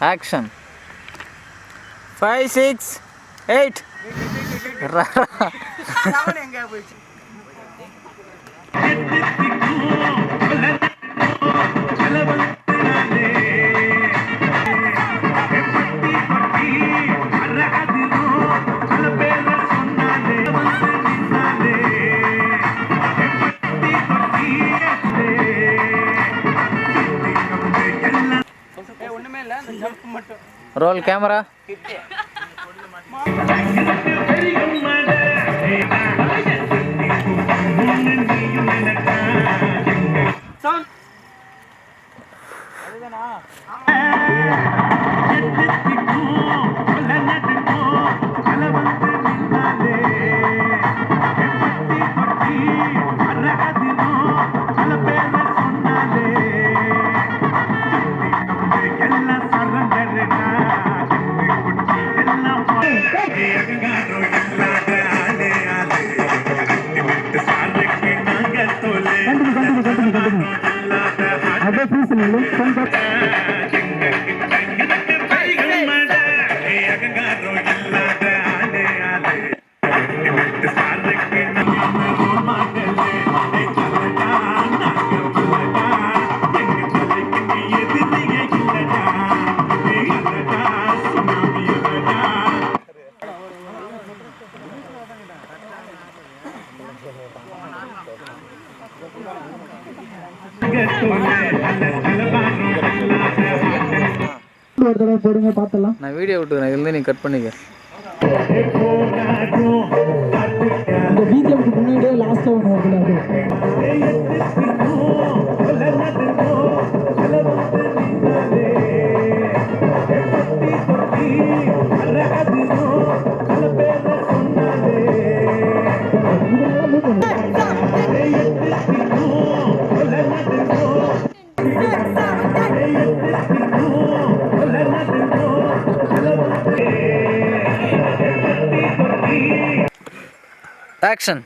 Action 5 6 8 எங்க போயிடுச்சு roll camera நான் வீடியோ விட்டுக்கிறேன் இதுல நீ கட் பண்ணிக்க இந்த பிஜிஎம்க்கு முன்னாடியே லாஸ்டா ஒன்னு வருது Action.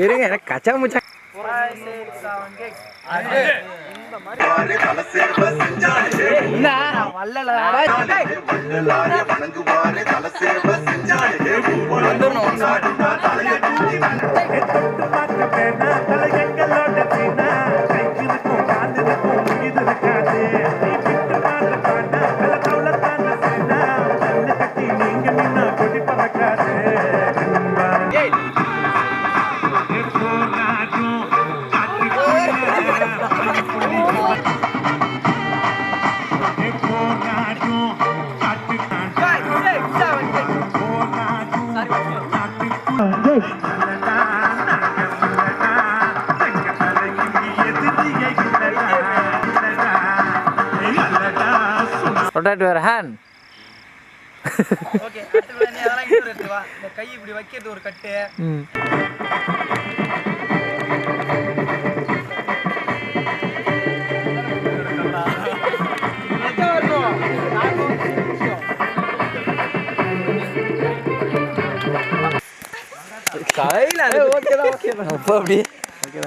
இருங்க எனக்கு கச்சா முச்சா Rotate your hand. Okay, அடுத்து நீ அதெல்லாம் இங்க எடுத்து வா. இந்த கை இப்படி வைக்கிறது ஒரு கட்டு. கையில அது ஓகே தான் அப்ப அப்படி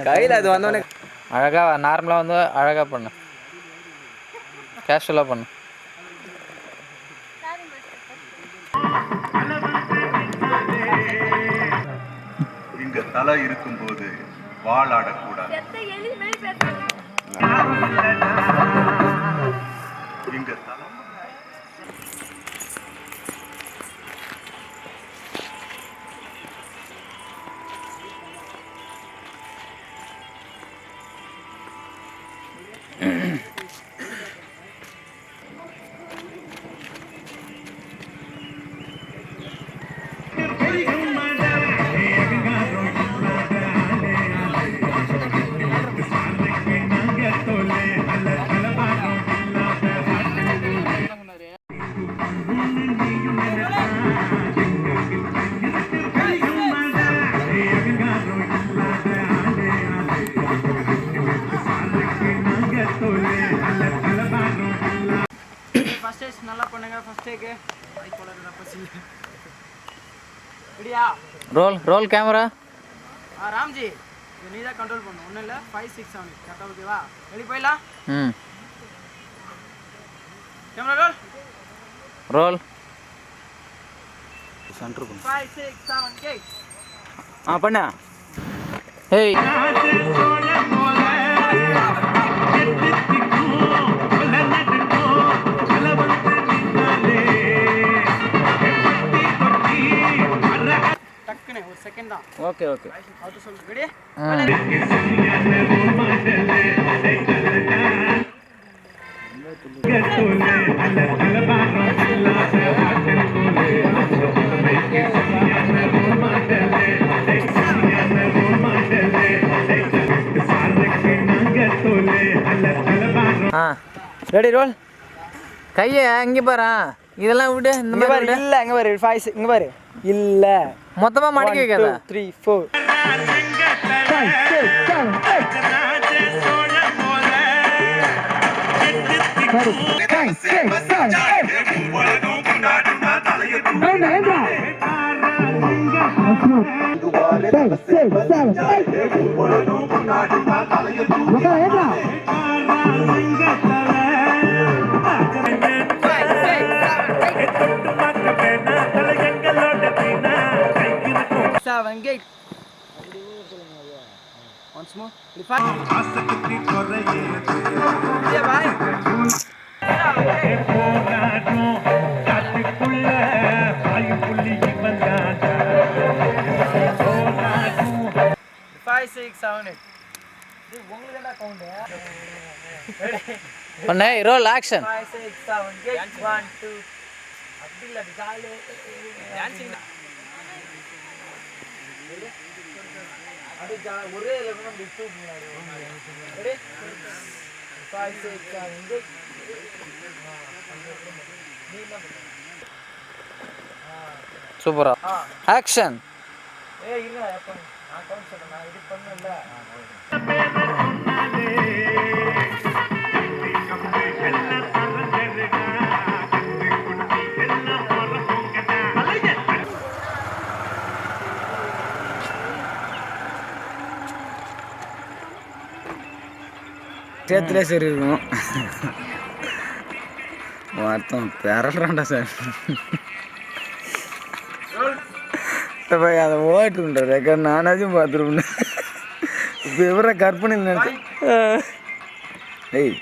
கையில அது வந்தோனே அழகா நார்மலா வந்து அழகா பண்ணு. கேஷுவலா பண்ணு. இங்க தலை இருக்கும்போது வாள் ஆடக்கூடாது. இங்க தலை ஃபர்ஸ்ட் டேக் நல்லா பண்ணுங்க ஃபர்ஸ்ட் டேக் ஐ போல பசி ரெடியா ரோல் கேமரா. ராம்ஜி இது நீ தான் கண்ட்ரோல் பண்ணணும். ஒன்றும் இல்லை, 5 6 7 கரெக்டாக ஓகேவா? ரெடி போயிடலாம். Camera role. 5 6 7 8. பண்ண. ஏய் டக்குன்னு ஒரு செகண்ட் தான். ஓகே அவுட் சொல்லு. ரெடி? Ready role. கையை அங்கே பாரு. இதெல்லாம் விடு. இந்த மாதிரி இல்லை அங்கே பாரு. 5 இங்கே பாரு. இல்லை மொத்தமாக மடக்கி வைக்காத. 3 4 7 8. Once more. 5. Yeah, bye. 5 6 7 8. இது உங்களுக்கு என்ன கவுண்ட்? ஒண்ணே ரோல் ஆக்ஷன். 5 6 7 8 1 2. அப்படி இல்ல ஜாலி டான்சிங். அது ஒரே லெவல்ல நம்ம டிஸ்ட் பண்ணலாம். ரெடி? 5 6 7 8. சூப்பரா. ஆக்ஷன். ஏய் இல்ல அப்ப நான் கவுண்ட் சொல்றேன். நான் எடிட் பண்ணல. சேத்துல சரி இருக்கும். அர்த்தம் பெறலாம்டா சார். அதை ஓட்டுன்ற ரெக்கார்ட் நானாச்சும் பார்த்துருப்பேன். இப்போ எவரை கற்பனையில் நினைச்சேன். ஏய்